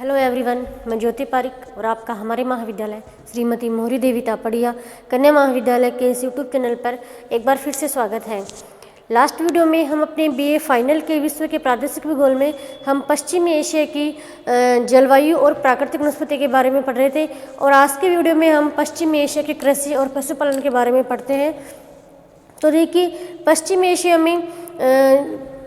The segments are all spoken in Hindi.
हेलो एवरीवन, मैं ज्योति पारिक और आपका हमारे महाविद्यालय श्रीमती मोहरी देवी तापड़िया कन्या महाविद्यालय के इस यूट्यूब चैनल पर एक बार फिर से स्वागत है। लास्ट वीडियो में हम अपने बीए फाइनल के विश्व के प्रादेशिक भूगोल में हम पश्चिमी एशिया की जलवायु और प्राकृतिक वनस्पति के बारे में पढ़ रहे थे और आज के वीडियो में हम पश्चिमी एशिया की कृषि और पशुपालन के बारे में पढ़ते हैं। तो देखिए, पश्चिम एशिया में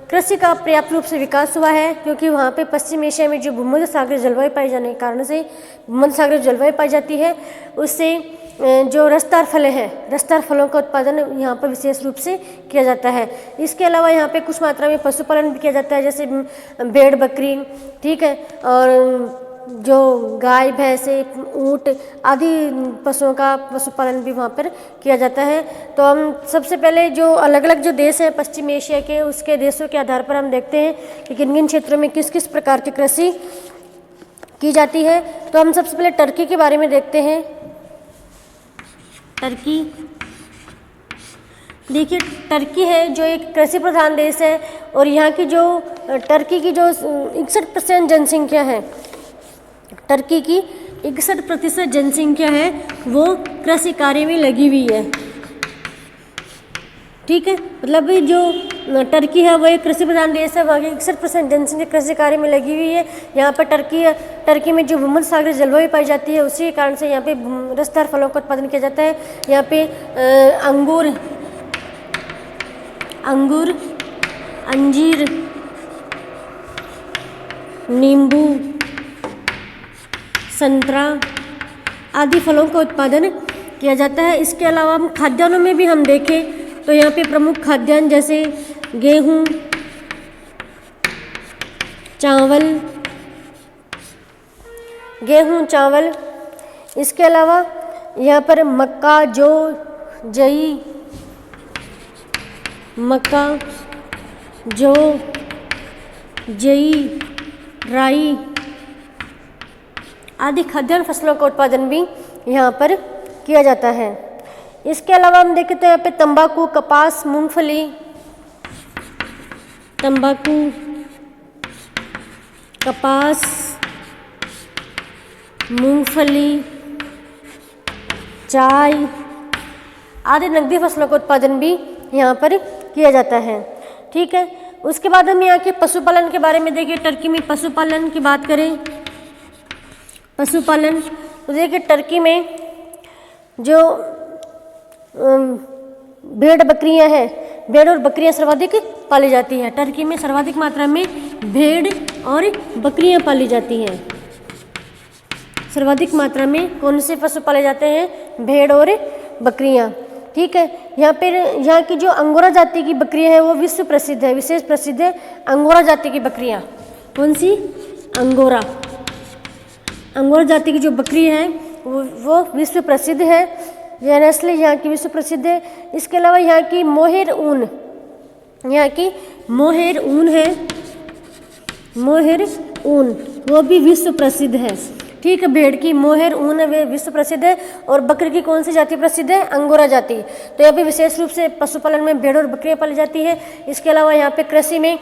कृषि का पर्याप्त रूप से विकास हुआ है क्योंकि वहाँ पे पश्चिम एशिया में जो भूमध्य सागरीय जलवायु पाए जाने के कारण से भूमध्य सागरीय जलवायु पाई जाती है, उससे जो रसदार फलें हैं, रसदार फलों का उत्पादन यहाँ पर विशेष रूप से किया जाता है। इसके अलावा यहाँ पे कुछ मात्रा में पशुपालन भी किया जाता है, जैसे भेड़ बकरी, ठीक है, और जो गाय भैंसे ऊँट आदि पशुओं का पशुपालन भी वहाँ पर किया जाता है। तो हम सबसे पहले जो अलग अलग जो देश हैं पश्चिम एशिया के, उसके देशों के आधार पर हम देखते हैं कि किन किन क्षेत्रों में किस किस प्रकार की कृषि की जाती है। तो हम सबसे पहले टर्की के बारे में देखते हैं। टर्की, देखिए टर्की है जो एक कृषि प्रधान देश है और यहाँ की जो टर्की की जो 61% जनसंख्या है, टर्की की 61% जनसंख्या है वो कृषि कार्य में लगी हुई है, ठीक है। मतलब जो टर्की है वो एक कृषि प्रधान देश है, वहाँ की 61% जनसंख्या कृषि कार्य में लगी हुई है। यहाँ पर टर्की में जो भूमध्य सागरीय जलवायु पाई जाती है उसी के कारण से यहाँ पे रसदार फलों का उत्पादन किया जाता है। यहाँ पे अंगूर, अंजीर, नींबू, संतरा आदि फलों का उत्पादन किया जाता है। इसके अलावा हम खाद्यान्नों में भी हम देखें तो यहाँ पे प्रमुख खाद्यान्न जैसे गेहूँ, चावल, इसके अलावा यहाँ पर मक्का, जई, राई आदि खाद्यान्न फसलों का उत्पादन भी यहाँ पर किया जाता है। इसके अलावा हम देखें तो यहाँ पे तंबाकू, कपास, मूंगफली, चाय आदि नकदी फसलों का उत्पादन भी यहाँ पर किया जाता है, ठीक है। उसके बाद हम यहाँ के पशुपालन के बारे में देखें। टर्की में पशुपालन की बात करें, पशुपालन तो देखिए टर्की में जो भेड़ बकरियां हैं, भेड़ और बकरियां सर्वाधिक पाली जाती हैं। टर्की में सर्वाधिक मात्रा में भेड़ और बकरियां पाली जाती हैं। सर्वाधिक मात्रा में कौन से पशु पाले जाते हैं? भेड़ और बकरियां, ठीक है। यहाँ की जो अंगोरा जाति की बकरियां हैं वो विश्व प्रसिद्ध है, विशेष प्रसिद्ध है। अंगोरा जाति की बकरियां, कौन सी? अंगोरा जाति की जो बकरी है वो विश्व प्रसिद्ध है, यह नस्ल यहाँ की विश्व प्रसिद्ध है। इसके अलावा यहाँ की मोहेर ऊन वो भी विश्व प्रसिद्ध है, ठीक है। भेड़ की मोहेर ऊन वे विश्व प्रसिद्ध है और बकरी की कौन सी जाति प्रसिद्ध है? अंगोरा जाति। तो यहाँ पे विशेष रूप से पशुपालन में भेड़ और बकरियाँ पाली जाती है। इसके अलावा यहाँ पे कृषि में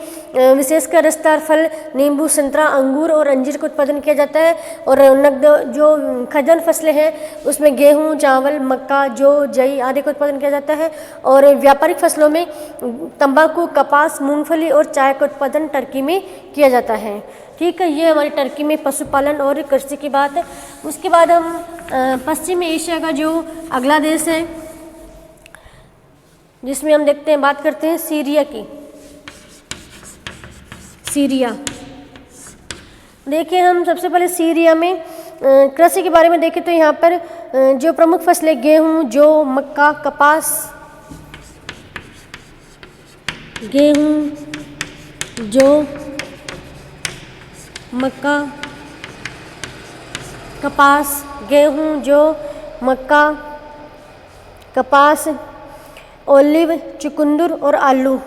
विशेषकर रसदार फल, नींबू, संतरा, अंगूर और अंजीर का उत्पादन किया जाता है। और नकद जो खाद्यान्न फसलें हैं उसमें गेहूँ, चावल, मक्का, जई आदि का उत्पादन किया जाता है। और व्यापारिक फसलों में तंबाकू, कपास, मूँगफली और चाय का उत्पादन टर्की में किया जाता है, ठीक है। ये हमारी टर्की में पशुपालन और कृषि की बात है। उसके बाद हम पश्चिमी एशिया का जो अगला देश है जिसमें हम देखते हैं, बात करते हैं सीरिया की। सीरिया, देखिए हम सबसे पहले सीरिया में कृषि के बारे में देखें तो यहाँ पर जो प्रमुख फसलें गेहूँ, मक्का, कपास, कपास, ओलिव, चुकंदर और आलू,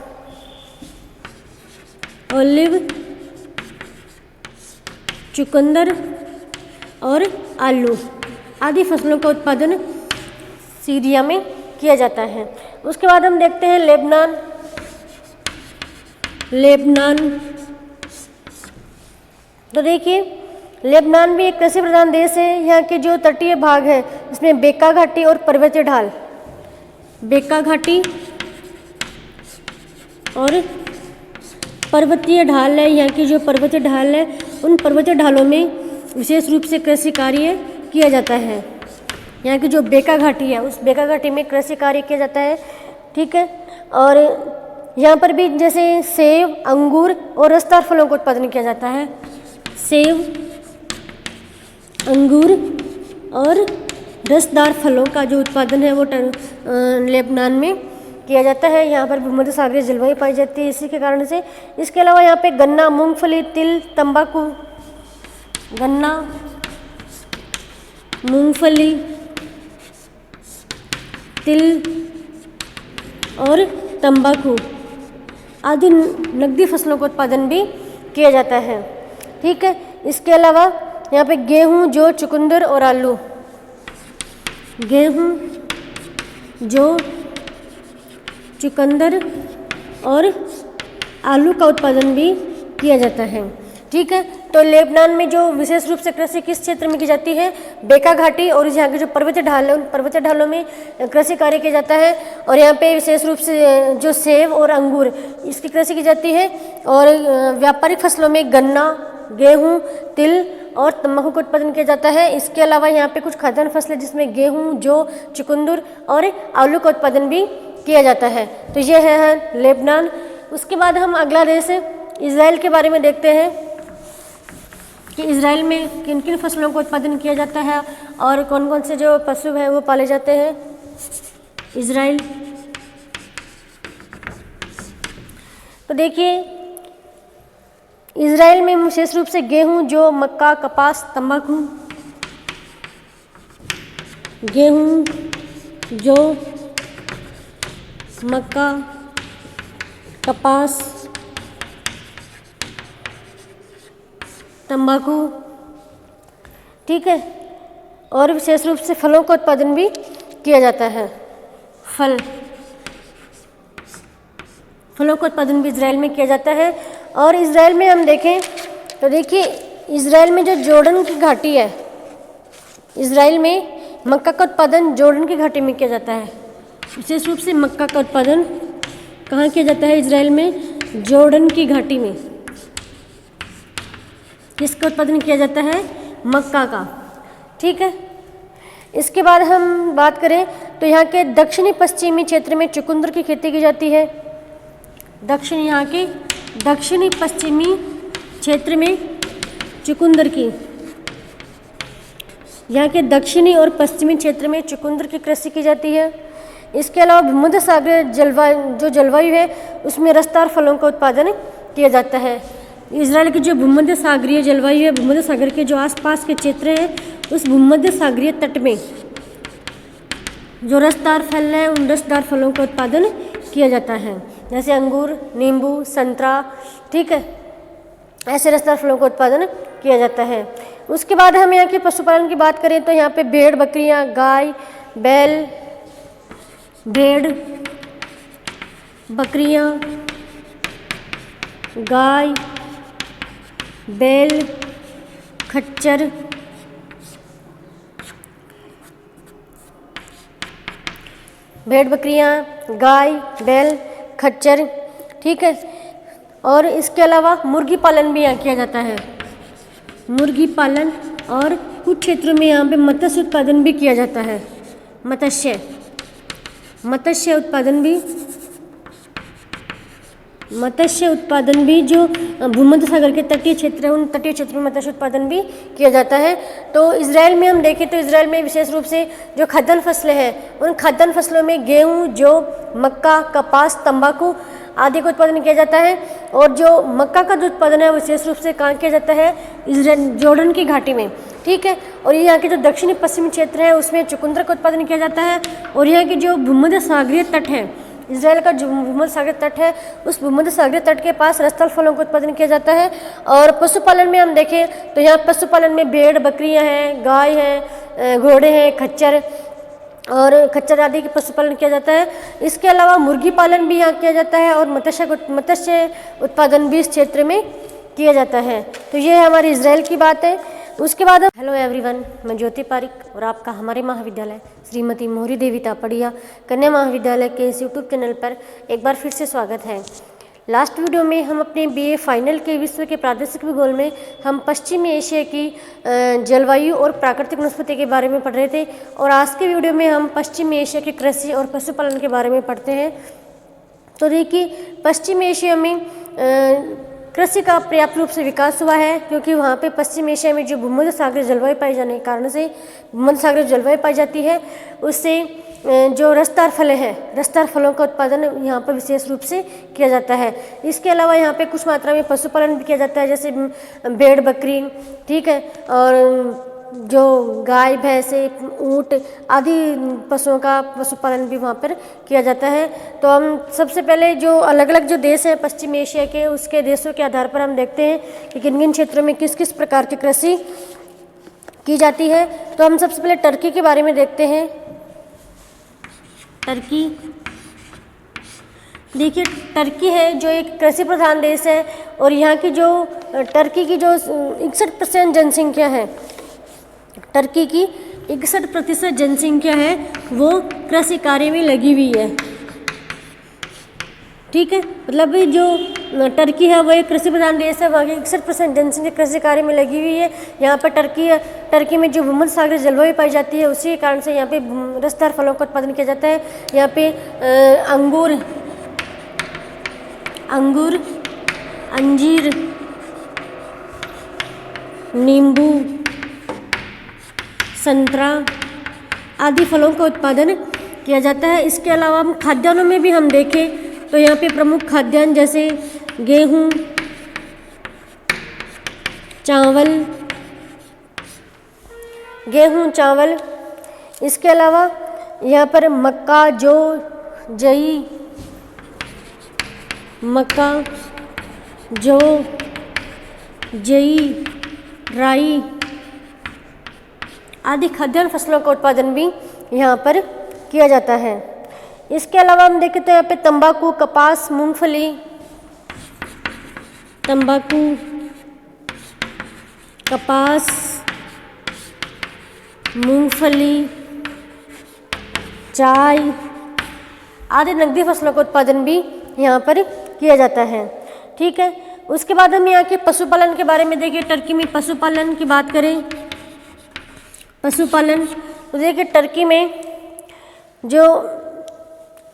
आदि फसलों का उत्पादन सीरिया में किया जाता है। उसके बाद हम देखते हैं लेबनान। तो देखिए लेबनान भी एक कृषि प्रधान देश है। यहाँ के जो तटीय भाग है इसमें बेका घाटी और पर्वतीय ढाल, बेका घाटी और पर्वतीय ढाल है। यहाँ की जो पर्वतीय ढाल है उन पर्वतीय ढालों में विशेष रूप से कृषि कार्य किया जाता है। यहाँ की जो बेका घाटी है उस बेका घाटी में कृषि कार्य किया जाता है, ठीक है। और यहाँ पर भी जैसे सेब, अंगूर और रसदार फलों का उत्पादन किया जाता है। सेब, अंगूर और रसदार फलों का जो उत्पादन है वो लेबनान में किया जाता है। यहाँ पर भूमध्य सागरीय जलवायु पाई जाती है इसी के कारण से। इसके अलावा यहाँ पे गन्ना, मूंगफली, तिल, तंबाकू, गन्ना, मूंगफली, तिल और तंबाकू आदि नकदी फसलों का उत्पादन भी किया जाता है, ठीक है। इसके अलावा यहाँ पे गेहूँ, जौ, चुकंदर और आलू, गेहूँ, जौ, चुकंदर और आलू का उत्पादन भी किया जाता है, ठीक है। तो लेबनान में जो विशेष रूप से कृषि किस क्षेत्र में की जाती है, बेका घाटी और यहाँ के जो पर्वतीय ढाल है उन पर्वतीय ढालों में कृषि कार्य किया जाता है। और यहाँ पे विशेष रूप से जो सेब और अंगूर इसकी कृषि की जाती है। और व्यापारिक फसलों में गन्ना, गेहूँ, तिल और तंबाकू का उत्पादन किया जाता है। इसके अलावा यहाँ पे कुछ खाद्यान्न फसलें जिसमें गेहूँ, जौ, चुकंदर और आलू का उत्पादन भी किया जाता है। तो ये है लेबनान। उसके बाद हम अगला देश इजराइल के बारे में देखते हैं कि इजराइल में किन किन फसलों का उत्पादन किया जाता है और कौन कौन से जो पशु हैं वो पाले जाते हैं। इजराइल, तो देखिए इजराइल में विशेष रूप से गेहूं, जौ, मक्का, कपास, तंबाकू, गेहूं, जौ, मक्का, कपास, तंबाकू, ठीक है। और विशेष रूप से फलों का उत्पादन भी किया जाता है। फलों का उत्पादन भी इजराइल में किया जाता है। और इजराइल में हम देखें तो देखिए इजराइल में जो जॉर्डन की घाटी है, इजराइल में मक्का का उत्पादन जॉर्डन की घाटी में किया जाता है। विशेष रूप से मक्का का उत्पादन कहाँ किया जाता है इजराइल में, जॉर्डन की घाटी में। किसका उत्पादन किया जाता है, मक्का का, ठीक है। इसके बाद हम बात करें तो यहाँ के दक्षिणी पश्चिमी क्षेत्र में चुकंदर की खेती की जाती है। यहाँ के दक्षिणी पश्चिमी क्षेत्र में चुकंदर की, यहाँ के दक्षिणी और पश्चिमी क्षेत्र में चुकंदर की कृषि की जाती है। इसके अलावा भूमध्य सागरीय जलवायु है उसमें रसदार फलों का उत्पादन किया जाता है। इजराइल की जो भूमध्य सागरीय जलवायु है, भूमध्य सागर के जो आसपास के क्षेत्र हैं उस भूमध्य सागरीय तट में जो रसदार फल है उन रसदार फलों का उत्पादन किया जाता है, जैसे अंगूर, नींबू, संतरा, ठीक है। ऐसे रसदार फलों का उत्पादन किया जाता है। उसके बाद हम यहाँ के पशुपालन की बात करें तो यहाँ पे भेड़, बकरियाँ, गाय, बैल, भेड़, बकरियाँ, गाय, बैल, खच्चर, भेड़, बकरियाँ, गाय, बैल, खच्चर, ठीक है। और इसके अलावा मुर्गी पालन भी यहाँ किया जाता है, मुर्गी पालन। और कुछ क्षेत्रों में यहाँ पे मत्स्य उत्पादन भी किया जाता है, मत्स्य उत्पादन भी जो भूमध्य सागर के तटीय क्षेत्र है उन तटीय क्षेत्रों में मत्स्य उत्पादन भी किया जाता है। तो इजराइल में हम देखें तो इजराइल में विशेष रूप से जो खाद्यान्न फसलें हैं उन खाद्यान्न फसलों में गेहूं, जौ, मक्का, कपास, तंबाकू आदि का उत्पादन किया जाता है। और जो मक्का का जो उत्पादन है विशेष रूप से कहाँ किया जाता है, इजराइल जॉर्डन की घाटी में, ठीक है। और ये यहाँ के जो दक्षिणी पश्चिमी क्षेत्र है उसमें चुकंदर का उत्पादन किया जाता है। और यहाँ के जो भूमध्य सागरीय तट है, इजराइल का जो भूमध्य सागरीय तट है उस भूमध्य सागरीय तट के पास रसदार फलों का उत्पादन किया जाता है। और पशुपालन में हम देखें तो यहाँ पशुपालन में भेड़, बकरियाँ हैं, गाय हैं, घोड़े हैं, खच्चर आदि की पशुपालन किया जाता है। इसके अलावा मुर्गी पालन भी यहाँ किया जाता है और मत्स्य उत्पादन भी इस क्षेत्र में किया जाता है। तो ये हमारी इजराइल की बात है। उसके बाद हेलो एवरीवन, मैं ज्योति पारिक और आपका हमारे महाविद्यालय श्रीमती मोहरी देवी तापड़िया कन्या महाविद्यालय के इस यूट्यूब चैनल पर एक बार फिर से स्वागत है। लास्ट वीडियो में हम अपने बीए फाइनल के विश्व के प्रादेशिक भूगोल में हम पश्चिमी एशिया की जलवायु और प्राकृतिक वनस्पति के बारे में पढ़ रहे थे और आज के वीडियो में हम पश्चिमी एशिया के कृषि और पशुपालन के बारे में पढ़ते हैं। तो देखिए, पश्चिम एशिया में कृषि का पर्याप्त रूप से विकास हुआ है, क्योंकि वहाँ पे पश्चिम एशिया में जो भूमध्य सागरीय जलवायु पाए जाने के कारण से भूमध्य सागरीय जलवायु पाई जाती है, उससे जो रसदार फलें हैं, रसदार फलों का उत्पादन यहाँ पर विशेष रूप से किया जाता है। इसके अलावा यहाँ पे कुछ मात्रा में पशुपालन भी किया जाता है, जैसे भेड़ बकरी, ठीक है, और जो गाय भैंसे ऊँट आदि पशुओं का पशुपालन भी वहाँ पर किया जाता है। तो हम सबसे पहले जो अलग अलग जो देश हैं पश्चिम एशिया के, उसके देशों के आधार पर हम देखते हैं कि किन किन क्षेत्रों में किस किस प्रकार की कृषि की जाती है। तो हम सबसे पहले टर्की के बारे में देखते हैं। टर्की, देखिए टर्की है जो एक कृषि प्रधान देश है और यहाँ की जो टर्की की जो 61% जनसंख्या है, टर्की की 61% जनसंख्या है वो कृषि कार्य में लगी हुई है, ठीक है। मतलब जो टर्की है वो एक कृषि प्रधान देश है, वहाँ की 61% जनसंख्या कृषि कार्य में लगी हुई है। यहाँ पर टर्की में जो भूमध्य सागरीय जलवायु पाई जाती है, उसी कारण से यहाँ पे रसदार फलों का उत्पादन किया जाता है। यहाँ पे अंगूर, अंजीर, नींबू, संतरा आदि फलों का उत्पादन किया जाता है। इसके अलावा हम खाद्यान्नों में भी हम देखें तो यहाँ पे प्रमुख खाद्यान्न जैसे गेहूँ, चावल, इसके अलावा यहाँ पर मक्का, जई, राई आदि खाद्यान्न फसलों का उत्पादन भी यहाँ पर किया जाता है। इसके अलावा हम देखें तो यहाँ पे तंबाकू, कपास, मूंगफली, चाय आदि नकदी फसलों का उत्पादन भी यहाँ पर किया जाता है, ठीक है। उसके बाद हम यहाँ के पशुपालन के बारे में देखिए। टर्की में पशुपालन की बात करें, पशुपालन तो देखिए टर्की में जो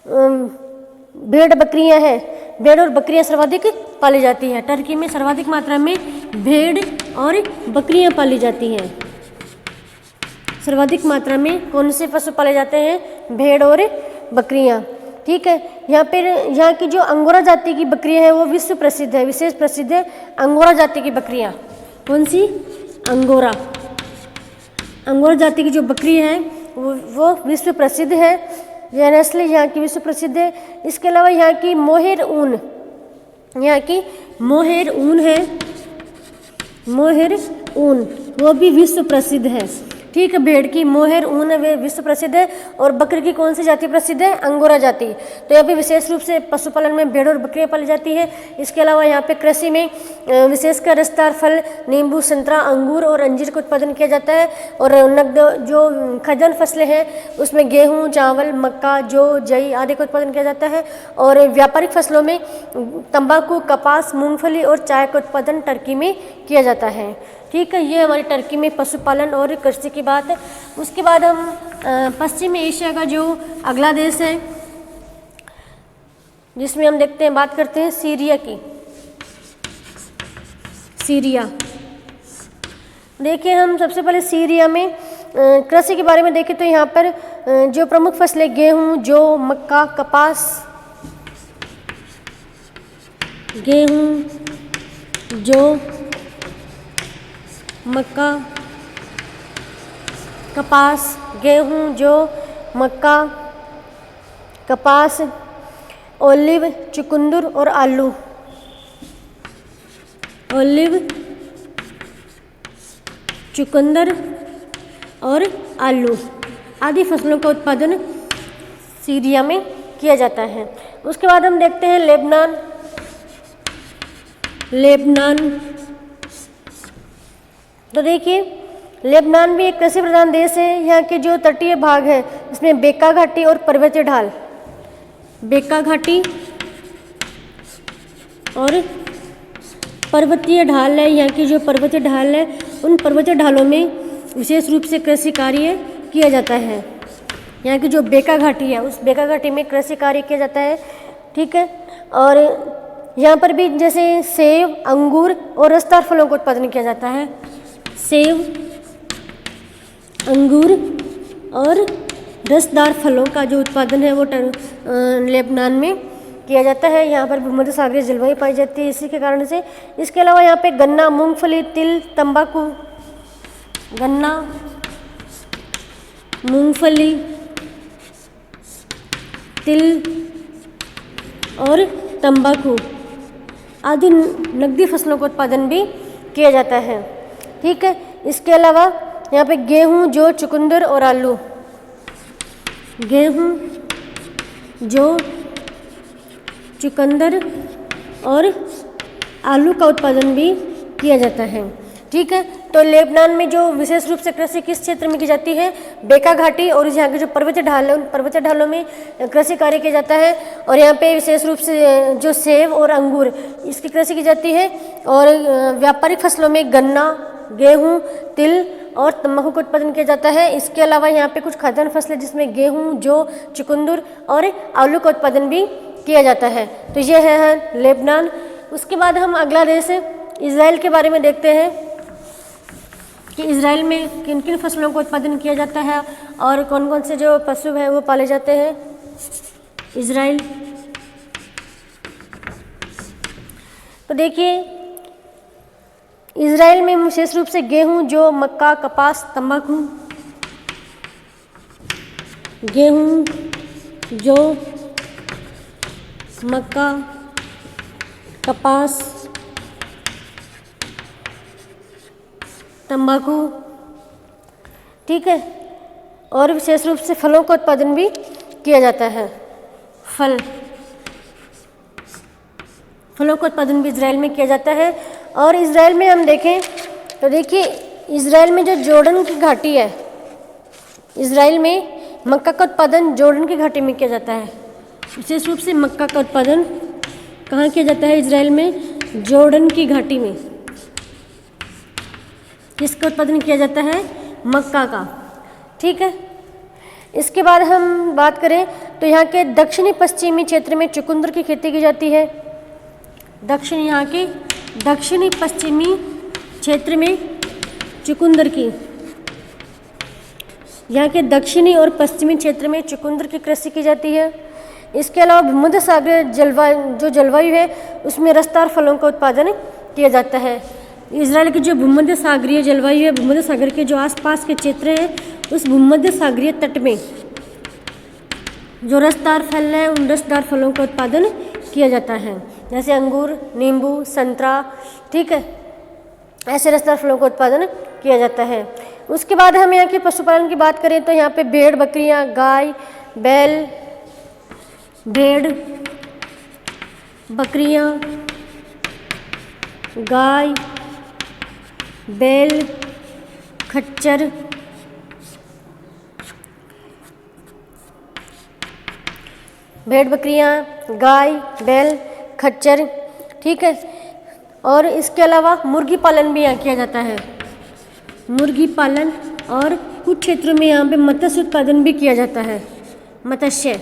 भेड़ बकरियां हैं, भेड़ और बकरियां सर्वाधिक पाली जाती हैं। टर्की में सर्वाधिक मात्रा में भेड़ और बकरियां पाली जाती हैं। सर्वाधिक मात्रा में कौन से पशु पाले जाते हैं? भेड़ और बकरियां, ठीक है। यहाँ की जो अंगोरा जाति की बकरियां हैं वो विश्व प्रसिद्ध है, विशेष प्रसिद्ध है। अंगोरा जाति की बकरियां, कौन सी? अंगोरा जाति की जो बकरी है वो विश्व प्रसिद्ध है, यह नस्ल यहाँ की विश्व प्रसिद्ध है। इसके अलावा यहाँ की मोहेर ऊन वो भी विश्व प्रसिद्ध है, ठीक है। भेड़ की मोहेर ऊन है वे विश्व प्रसिद्ध है। और बकरी की कौन सी जाति प्रसिद्ध है? अंगोरा जाति। तो यहाँ पे विशेष रूप से पशुपालन में भेड़ और बकरियाँ पाली जाती है। इसके अलावा यहाँ पे कृषि में विशेषकर रसदार फल, नींबू, संतरा, अंगूर और अंजीर का उत्पादन किया जाता है। और नकद जो खाद्यान्न फसलें हैं उसमें गेहूँ, चावल, मक्का, जई आदि का उत्पादन किया जाता है। और व्यापारिक फसलों में तंबाकू, कपास, मूंगफली और चाय का उत्पादन टर्की में किया जाता है, ठीक है। ये हमारी टर्की में पशुपालन और कृषि की बात है। उसके बाद हम पश्चिमी एशिया का जो अगला देश है जिसमें हम देखते हैं, बात करते हैं सीरिया की। सीरिया, देखिए हम सबसे पहले सीरिया में कृषि के बारे में देखें तो यहाँ पर जो प्रमुख फसलें गेहूँ, जौ, मक्का, कपास, कपास, ओलिव, चुकंदर और आलू आदि फसलों का उत्पादन सीरिया में किया जाता है। उसके बाद हम देखते हैं लेबनान। तो देखिए लेबनान भी एक कृषि प्रधान देश है। यहाँ के जो तटीय भाग है इसमें बेका घाटी और पर्वतीय ढाल, बेका घाटी और पर्वतीय ढाल है। यहाँ की जो पर्वतीय ढाल है उन पर्वतीय ढालों में विशेष रूप से कृषि कार्य किया जाता है। यहाँ की जो बेका घाटी है उस बेका घाटी में कृषि कार्य किया जाता है, ठीक है। और यहाँ पर भी जैसे सेब, अंगूर और रसदार फलों का उत्पादन किया जाता है। सेब, अंगूर और रसदार फलों का जो उत्पादन है वो लेबनान में किया जाता है। यहाँ पर भूमध्य सागरीय जलवायु पाई जाती है इसी के कारण से। इसके अलावा यहाँ पे गन्ना, मूंगफली, तिल, तंबाकू, गन्ना, मूंगफली, तिल और तंबाकू आदि नकदी फसलों का उत्पादन भी किया जाता है, ठीक है। इसके अलावा यहाँ पे गेहूँ, जौ, चुकंदर और आलू, गेहूँ, जौ, चुकंदर और आलू का उत्पादन भी किया जाता है, ठीक है। तो लेबनान में जो विशेष रूप से कृषि किस क्षेत्र में की जाती है, बेका घाटी और यहाँ के जो पर्वतीय ढाल है उन पर्वतीय ढालों में कृषि कार्य किया जाता है। और यहाँ पे विशेष रूप से जो सेब और अंगूर इसकी कृषि की जाती है। और व्यापारिक फसलों में गन्ना, गेहूँ, तिल और तंबाकू का उत्पादन किया जाता है। इसके अलावा यहाँ पे कुछ खाद्यान्न फसलें जिसमें गेहूँ, जौ, चुकंदर और आलू का उत्पादन भी किया जाता है। तो ये है लेबनान। उसके बाद हम अगला देश इजराइल के बारे में देखते हैं कि इजराइल में किन किन फसलों का उत्पादन किया जाता है और कौन कौन से जो पशु हैं वो पाले जाते हैं। इजराइल, तो देखिए इजराइल में विशेष रूप से गेहूं, जौ, मक्का, कपास, तंबाकू, गेहूं, जौ, मक्का, कपास, तंबाकू, ठीक है। और विशेष रूप से फलों का उत्पादन भी किया जाता है। फलों का उत्पादन भी इजराइल में किया जाता है। और इजराइल में हम देखें तो देखिए इजराइल में जो जॉर्डन की घाटी है, इजराइल में मक्का का उत्पादन जॉर्डन की घाटी में किया जाता है। विशेष रूप से मक्का का उत्पादन कहाँ किया जाता है इजराइल में, जॉर्डन की घाटी में। किसका उत्पादन किया जाता है, मक्का का, ठीक है। इसके बाद हम बात करें तो यहाँ के दक्षिणी पश्चिमी क्षेत्र में चुकंदर की खेती की जाती है। यहाँ के दक्षिणी पश्चिमी क्षेत्र में चुकंदर की, यहाँ के दक्षिणी और पश्चिमी क्षेत्र में चुकंदर की कृषि की जाती है। इसके अलावा भूमध्य सागरीय जलवायु है उसमें रसदार फलों का उत्पादन किया जाता है। इजराइल की जो भूमध्य सागरीय जलवायु है, भूमध्य सागर के जो आसपास के क्षेत्र हैं उस भूमध्य सागरीय तट में जो रसदार फल है उन रसदार फलों का उत्पादन किया जाता है, जैसे अंगूर, नींबू, संतरा, ठीक है। ऐसे रसदार फलों का उत्पादन किया जाता है। उसके बाद हम यहाँ के पशुपालन की बात करें तो यहाँ पे भेड़, बकरियाँ, गाय, बैल, भेड़, बकरियाँ, गाय, बैल, खच्चर, भेड़, बकरियाँ, गाय, बैल, खच्चर, ठीक है। और इसके अलावा मुर्गी पालन भी यहाँ किया जाता है, मुर्गी पालन। और कुछ क्षेत्रों में यहाँ पे मत्स्य उत्पादन भी किया जाता है, मत्स्य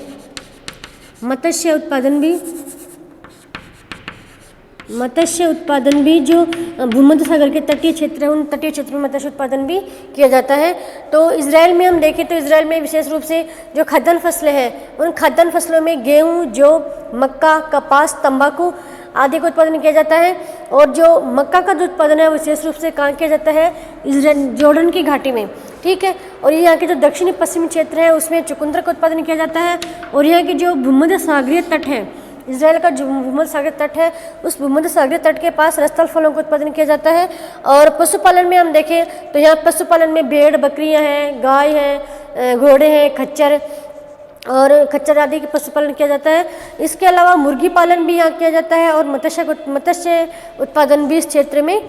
उत्पादन भी जो भूमध्य सागर के तटीय क्षेत्र है उन तटीय क्षेत्रों में मत्स्य उत्पादन भी किया जाता है। तो इजराइल में हम देखें तो इजराइल में विशेष रूप से जो खाद्यान्न फसलें हैं उन खाद्यान्न फसलों में गेहूँ, जौ, मक्का, कपास, तंबाकू आदि का उत्पादन किया जाता है। और जो मक्का का जो उत्पादन है विशेष रूप से कहाँ किया जाता है, इजराइल जॉर्डन की घाटी में, ठीक है। और यहाँ के जो दक्षिणी पश्चिमी क्षेत्र है उसमें चुकंदर का उत्पादन किया जाता है। और यहाँ की जो भूमध्य सागरीय तट है, इजराइल का जो भूमध्य सागरीय तट है उस भूमध्य सागरीय तट के पास रसदार फलों का उत्पादन किया जाता है। और पशुपालन में हम देखें तो यहाँ पशुपालन में भेड़, बकरियाँ हैं, गाय हैं, घोड़े हैं, खच्चर आदि के पशुपालन किया जाता है। इसके अलावा मुर्गी पालन भी यहाँ किया जाता है और मत्स्य उत्पादन भी इस क्षेत्र में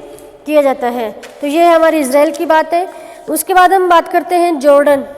किया जाता है। तो ये हमारी इज़राइल की बात है। उसके बाद हम बात करते हैं जॉर्डन।